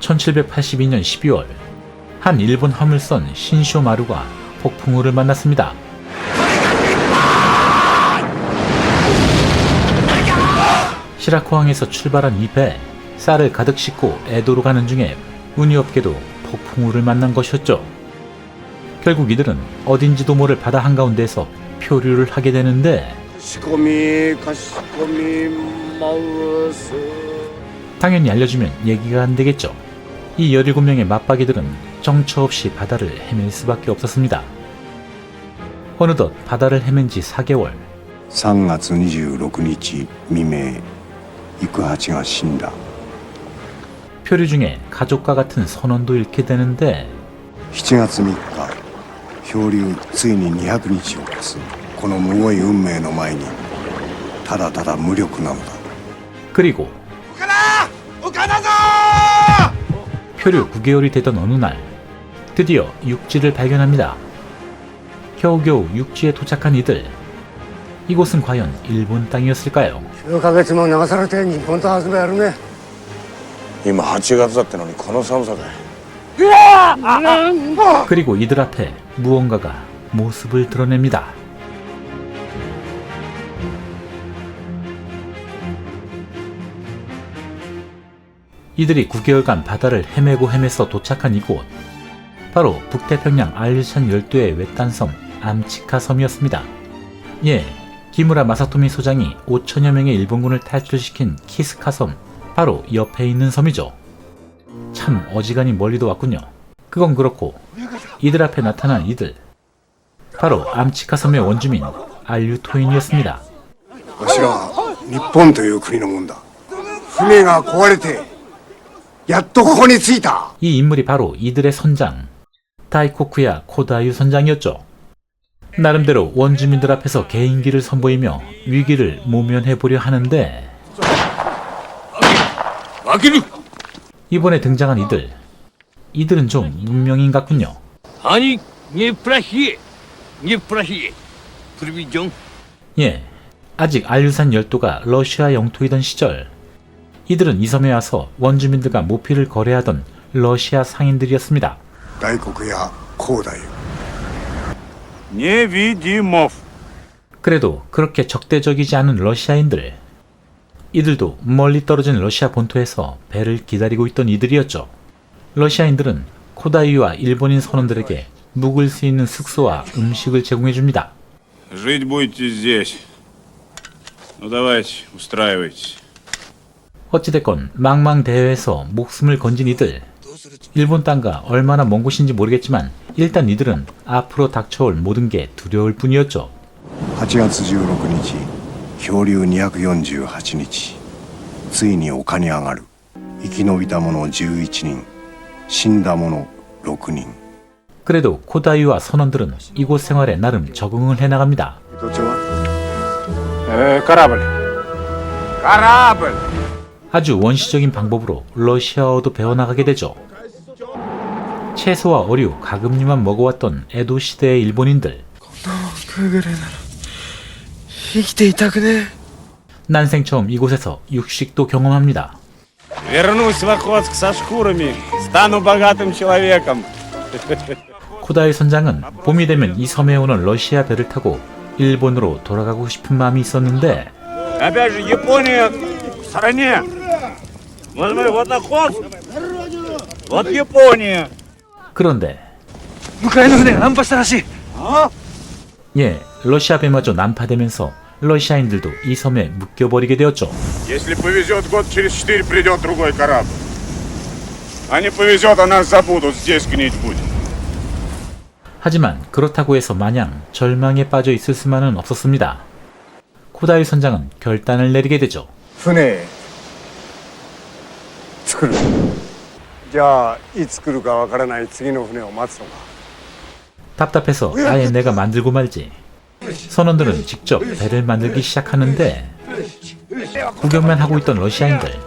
1782년 12월 한 일본 화물선 신쇼마루가 폭풍우를 만났습니다. 시라쿠항에서 출발한 이 배, 쌀을 가득 싣고 에도로 가는 중에 운이 없게도 폭풍우를 만난 것이었죠. 결국 이들은 어딘지도 모를 바다 한가운데에서 표류를 하게 되는데 당연히 알려주면 얘기가 안 되겠죠. 이 17명의 맞박이들은 정처 없이 바다를 헤맬 수밖에 없었습니다. 어느덧 바다를 헤맨 지 4개월. 3月26日未明、幾八が死んだ。 표류 중에 가족과 같은 선원도 잃게 되는데 7月3日、漂流ついに200日を越す。このむごい運命の前に、ただただ無力なのだ。 그리고 표류 9개월이 되던 어느 날 드디어 육지를 발견합니다. 겨우겨우 육지에 도착한 이들. 이곳은 과연 일본 땅이었을까요? 9ヶ月も流されて日本と遊びやるね。今8月だってのにこの寒さだ。 그리고 이들 앞에 무언가가 모습을 드러냅니다. 이들이 9개월간 바다를 헤매고 헤매서 도착한 이곳, 바로 북태평양 알류산 열도의 외딴섬 암치카 섬이었습니다. 예, 기무라 마사토미 소장이 5천여 명의 일본군을 탈출시킨 키스카 섬, 바로 옆에 있는 섬이죠. 참 어지간히 멀리도 왔군요. 그건 그렇고 이들 앞에 나타난 이들, 바로 암치카 섬의 원주민 알류토인이었습니다. わしらは日本という国のもんだ。船が壊れてやっとここに着いた。 이 인물이 바로 이들의 선장 다이코쿠야 코다유 선장이었죠. 나름대로 원주민들 앞에서 개인기를 선보이며 위기를 모면해보려 하는데 이번에 등장한 이들은 좀 문명인 같군요. 아니, неплохие. Приведем. 예, 아직 알류산 열도가 러시아 영토이던 시절 이들은 이 섬에 와서 원주민들과 모피를 거래하던 러시아 상인들이었습니다. 大国や広大。 невидимов. 그래도 그렇게 적대적이지 않은 러시아인들, 이들도 멀리 떨어진 러시아 본토에서 배를 기다리고 있던 이들이었죠. 러시아인들은 코다이와 일본인 선원들에게 묵을 수 있는 숙소와 음식을 제공해줍니다. Жить будете здесь. Ну давайте, устраивайтесь. 어찌됐건 망망대해에서 목숨을 건진 이들, 일본 땅과 얼마나 먼 곳인지 모르겠지만 일단 이들은 앞으로 닥쳐올 모든 게 두려울 뿐이었죠. 8月16日、漂流248日、ついに丘に上がる。生き延びた者11人、死んだ者6人。 그래도 코다이와 선원들은 이곳 생활에 나름 적응을 해나갑니다. どっちは？ Корабль. 아주 원시적인 방법으로 러시아어도 배워나가게 되죠. 채소와 어류, 가금류만 먹어왔던 에도 시대의 일본인들. 난생 처음 이곳에서 육식도 경험합니다. Вернусь в Охотск со шкурами. Стану богатым человеком. 코다이 선장은 봄이 되면 이 섬에 오는 러시아 배를 타고 일본으로 돌아가고 싶은 마음이 있었는데 Опять же, Япония в стороне. Вот смотри, вот Охотск. Вот Япония. 그런데 向かいの船が難破したらしい。 예, 러시아 배마저 난파되면서 러시아인들도 이 섬에 묶여버리게 되었죠. Если повезет, год через 4 придет другой корабль. А не повезет, а нас забудут, здесь гнить будем. 하지만 그렇다고 해서 마냥 절망에 빠져 있을 수만은 없었습니다. 코다이 선장은 결단을 내리게 되죠. 船作る。じゃあいつ作るかわからない次の船を待つのか。 답답해서 아예 내가 만들고 말지. 선원들은 직접 배를 만들기 시작하는데 구경만 하고 있던 러시아인들,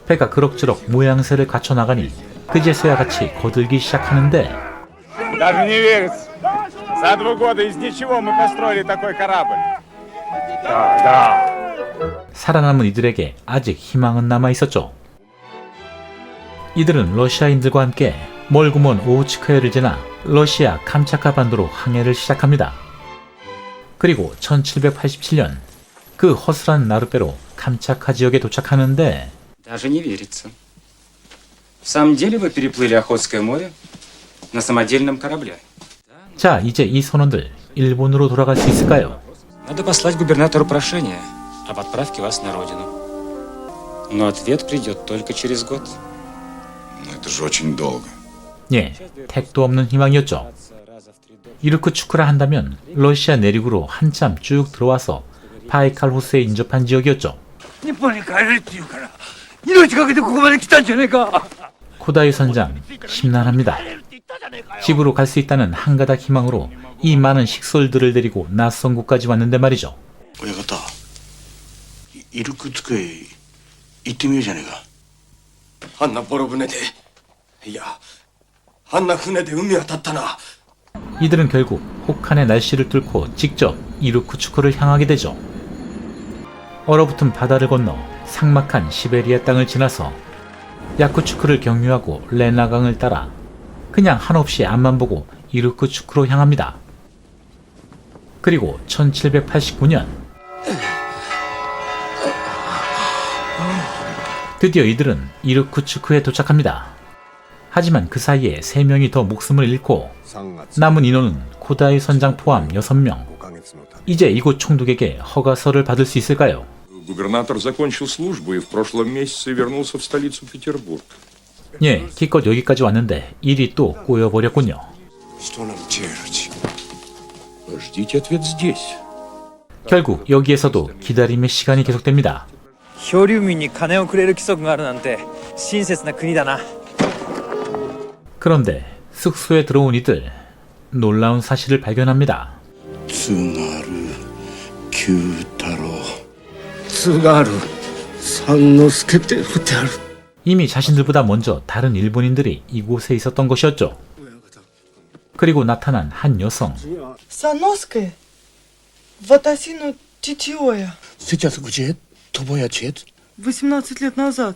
배가 그럭저럭 모양새를 갖춰 나가니 그제서야 같이 거들기 시작하는데 Даже не верится. За 2 года из ничего мы построили такой корабль. 살아남은 이들에게 아직 희망은 남아 있었죠. 이들은 러시아인들과 함께 멀고 먼 오우츠크해를 지나 러시아 감차카 반도로 항해를 시작합니다. 그리고 1787년 그 허술한 나룻배로 감차카 지역에 도착하는데 Даже не верится. В самом деле вы переплыли Охотское море на самодельном корабле? 자, 이제 이 선원들 일본으로 돌아갈 수 있을까요? Надо послать губернатору прошение об отправке вас на родину. Но ответ придет только через год. Но это же очень долго. 예, 택도 없는 희망이었죠. 이르쿠츠크라 한다면 러시아 내륙으로 한참 쭉 들어와서 바이칼 호수에 인접한 지역이었죠. 日本に帰れるって言うから命かけてここまで来たんじゃねえか 코다이 선장 심란합니다. 집으로 갈 수 있다는 한 가닥 희망으로 이 많은 식솔들을 데리고 낯선 곳까지 왔는데 말이죠. 親方、イルクツクへ行ってみようじゃねえか。あんなボロ船で、いや、あんな船で海渡ったな。 이들은 결국 혹한의 날씨를 뚫고 직접 이르쿠츠크를 향하게 되죠. 얼어붙은 바다를 건너 삭막한 시베리아 땅을 지나서 야쿠츠크를 경유하고 레나강을 따라 그냥 한없이 앞만 보고 이르쿠츠크로 향합니다. 그리고 1789년 드디어 이들은 이르쿠츠크에 도착합니다. 하지만 그 사이에 3명이 더 목숨을 잃고 3月 남은 인원은 코다이 선장 포함 6명. 5ヶ月の旅 이제 이곳 총독에게 허가서를 받을 수 있을까요? Губернатор закончил службу и в прошлом месяце вернулся в столицу Петербург. 예, 기껏 여기까지 왔는데 일이 또 꼬여버렸군요. Что нам делать? Ждите ответ здесь. 결국 여기에서도 기다림의 시간이 계속됩니다. 漂流民に金をくれる規則があるなんて親切な国だな 그런데 숙소에 들어온 이들 놀라운 사실을 발견합니다. 津軽九太郎。津軽三之助って振ってある。 이미 자신들보다 먼저 다른 일본인들이 이곳에 있었던 것이었죠. 그리고 나타난 한 여성. Саноская? Ватасину Титиоя. Сейчас где твой отец? 18 лет назад.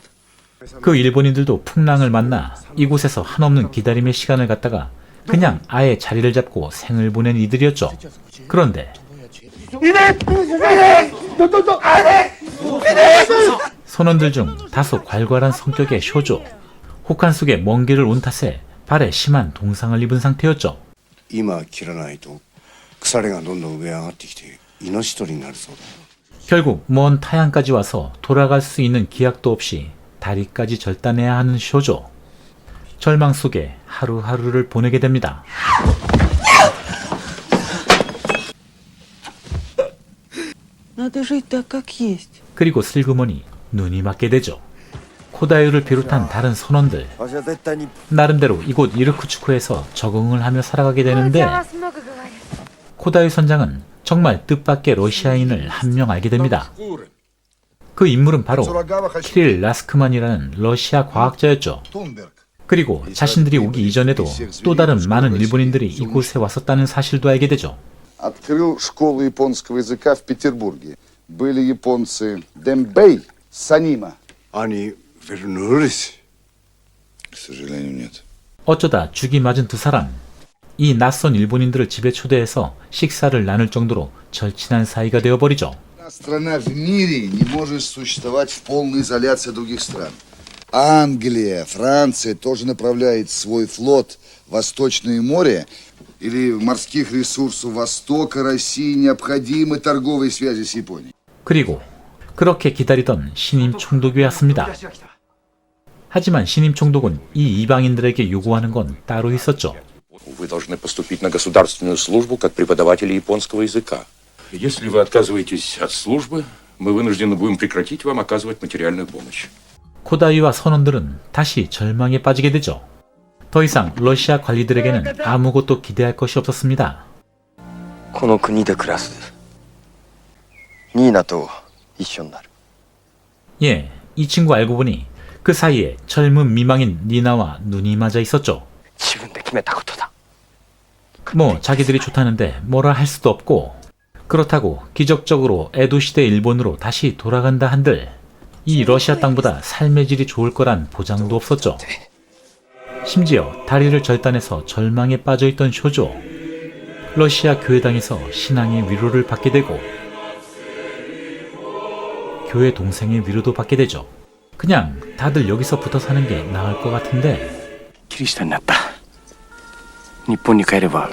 그 일본인들도 풍랑을 만나 이곳에서 한없는 기다림의 시간을 갖다가 그냥 아예 자리를 잡고 생을 보낸 이들이었죠. 그런데 선원들 중 다소 괄괄한 성격의 쇼조, 혹한 속에 먼 길을 온 탓에 발에 심한 동상을 입은 상태였죠. 今切らないと腐れがどんどん上上がってきて命取りになるそうだ。 결국 먼 타양까지 와서 돌아갈 수 있는 기약도 없이 다리까지 절단해야 하는 쇼조. 절망 속에 하루하루를 보내게 됩니다. Надо жить так, как есть. 그리고 슬그머니 눈이 맞게 되죠. 코다유를 비롯한 다른 선원들, 나름대로 이곳 이르쿠츠크에서 적응을 하며 살아가게 되는데 코다유 선장은 정말 뜻밖의 러시아인을 한 명 알게 됩니다. 그 인물은 바로 키릴 라스크만이라는 러시아 과학자였죠. 그리고 자신들이 오기 이전에도 또 다른 많은 일본인들이 이곳에 왔었다는 사실도 알게 되죠. Открыл школу японского языка в Петербурге. Были японцы Дембей, Санима. 아니 베르누르스. К сожалению, нет. 어쩌다 죽이 맞은 두 사람. 이 낯선 일본인들을 집에 초대해서 식사를 나눌 정도로 절친한 사이가 되어버리죠. Страна в мире не может существовать в полной изоляции от других стран. Англия, Франция тоже направляет свой флот в Восточное море или морских ресурсов Востока России необходимы торговые связи с Японией. 그리고 그렇게 기다리던 신임 총독이 왔습니다. 하지만 신임 총독은 이 이방인들에게 요구하는 건 따로 있었죠. Вы должны поступить на государственную службу как преподаватели японского языка. Если вы отказываетесь от службы, мы вынуждены будем прекратить вам оказывать материальную помощь. 코다이와 선원들은 다시 절망에 빠지게 되죠. 더 이상 러시아 관리들에게는 아무것도 기대할 것이 없었습니다. この国で暮らすニーナと一緒になる。 예, 이 친구 알고 보니 그 사이에 젊은 미망인 니나와 눈이 맞아 있었죠. 自分で決めたことだ。 뭐 자기들이 좋다는데 뭐라 할 수도 없고 그렇다고 기적적으로 에도 시대 일본으로 다시 돌아간다 한들 이 러시아 땅보다 삶의 질이 좋을 거란 보장도 없었죠. 심지어 다리를 절단해서 절망에 빠져있던 쇼조. 러시아 교회당에서 신앙의 위로를 받게 되고 교회 동생의 위로도 받게 되죠. 그냥 다들 여기서 붙어 사는 게 나을 것 같은데 キリシタンになった。日本に帰れば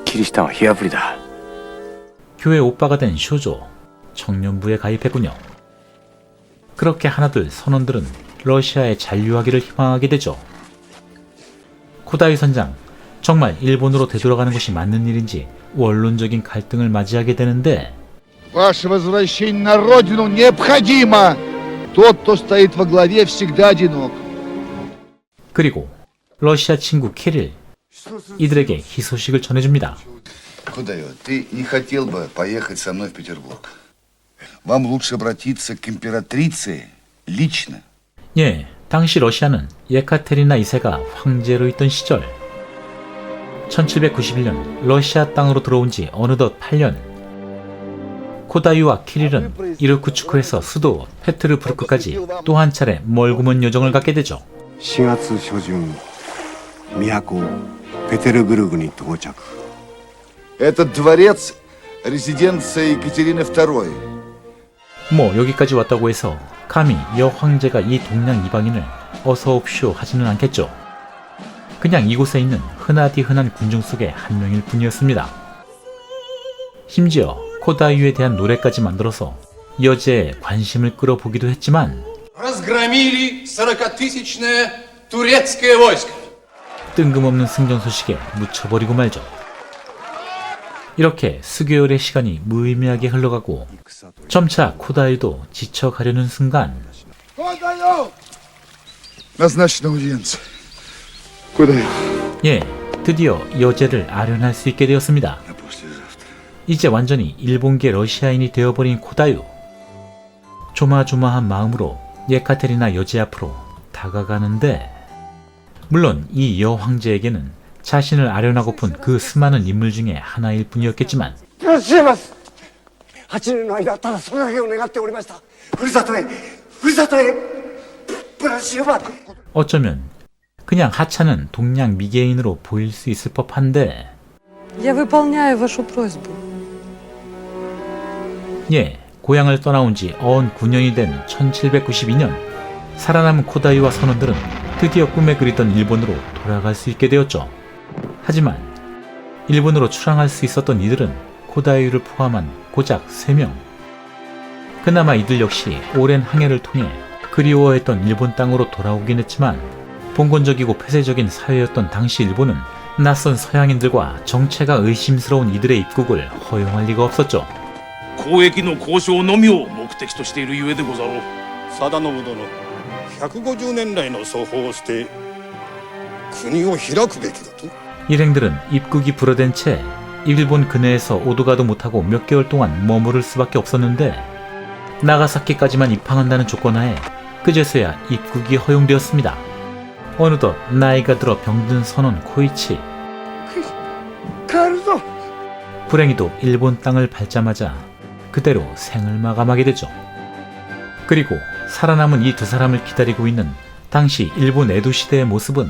キリシタンは火あぶりだ。 교회 오빠가 된 쇼조, 청년부에 가입했군요. 그렇게 하나둘 선원들은 러시아에 잔류하기를 희망하게 되죠. 코다이 선장, 정말 일본으로 되돌아가는 것이 맞는 일인지 원론적인 갈등을 맞이하게 되는데 Ваше возвращение на родину необходимо. Тот, кто стоит во главе, всегда одинок. 그리고 러시아 친구 키릴, 이들에게 희소식을 전해줍니다. Кудаё, ты не хотел бы поехать со мной в Петербург? Вам лучше обратиться к императрице лично. 예, 당시 러시아는 예카테리나 2세가 황제로 있던 시절 1791년 러시아 땅으로 들어온 지 어느덧 8년 코다유와 키릴은 이르쿠츠크에서 수도 페트르부르크까지 또 한 차례 멀구먼 여정을 갖게 되죠. 4月初旬都ペテルブルクに到着 Этот дворец – резиденция Екатерины II. 뭐 여기까지 왔다고 해서 감히 여황제가 이 동양 이방인을 어서 옵쇼 하지는 않겠죠. 그냥 이곳에 있는 흔하디 흔한 군중 속의 한 명일 뿐이었습니다. 심지어 코다유에 대한 노래까지 만들어서 여제의 관심을 끌어보기도 했지만 Разгромили 40-тысячное турецкое войско. 뜬금없는 승전 소식에 묻혀버리고 말죠. 이렇게 수개월의 시간이 무의미하게 흘러가고 점차 코다유도 지쳐가려는 순간 Назначена аудиенция. Кудаё? 예, 드디어 여제를 아련할 수 있게 되었습니다. 이제 완전히 일본계 러시아인이 되어버린 코다유. 조마조마한 마음으로 예카테리나 여제 앞으로 다가가는데 물론 이 여황제에게는 자신을 아련하고픈 그 수많은 인물 중에 하나일 뿐이었겠지만 8年の間ただそれだけを願っておりました。ふるさとへプラシオバ。 어쩌면 그냥 하찮은 동양 미개인으로 보일 수 있을 법한데 Я выполняю вашу просьбу. 예, 고향을 떠나온 지 어언 9년이 된 1792년 살아남은 코다유와 선원들은 드디어 꿈에 그리던 일본으로 돌아갈 수 있게 되었죠. 하지만 일본으로 출항할 수 있었던 이들은 코다유를 포함한 고작 3명. 그나마 이들 역시 오랜 항해를 통해 그리워했던 일본 땅으로 돌아오긴 했지만 봉건적이고 폐쇄적인 사회였던 당시 일본은 낯선 서양인들과 정체가 의심스러운 이들의 입국을 허용할 리가 없었죠. 交易の交渉のみを目的としているゆえでござろう。貞信殿、150年来の奏法を捨て国を開くべきだと。 일행들은 입국이 불어된 채 일본 근해에서 오도가도 못하고 몇 개월 동안 머무를 수밖에 없었는데 나가사키까지만 입항한다는 조건하에 그제서야 입국이 허용되었습니다. 어느덧 나이가 들어 병든 선원 코이치. 불행히도 일본 땅을 밟자마자 그대로 생을 마감하게 되죠. 그리고 살아남은 이 두 사람을 기다리고 있는 당시 일본 에도 시대의 모습은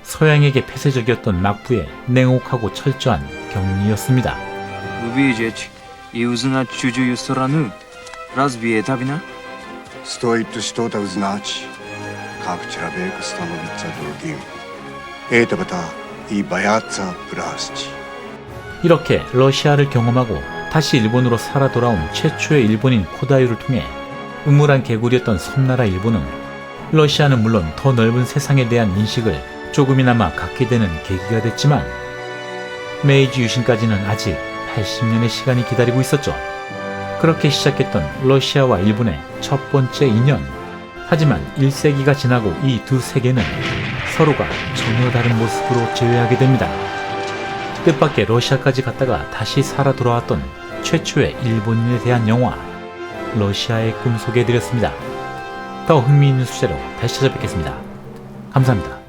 서양에게 폐쇄적이었던 막부의 냉혹하고 철저한 격리였습니다. Увидеть и узнать чужую страну, разве это вина? Стоит что-то узнать, как человек становится другим. Этого-то и боятся власти. 이렇게 러시아를 경험하고 다시 일본으로 살아 돌아온 최초의 일본인 코다유를 통해 우물한 개구리였던 섬나라 일본은 러시아는 물론 더 넓은 세상에 대한 인식을 조금이나마 갖게 되는 계기가 됐지만 메이지 유신까지는 아직 80년의 시간이 기다리고 있었죠. 그렇게 시작했던 러시아와 일본의 첫 번째 인연. 하지만 1세기가 지나고 이 두 세계는 서로가 전혀 다른 모습으로 재회하게 됩니다. 뜻밖의 러시아까지 갔다가 다시 살아 돌아왔던 최초의 일본인에 대한 영화 러시아의 꿈 소개해드렸습니다. 더 흥미있는 소재로 다시 찾아뵙겠습니다. 감사합니다.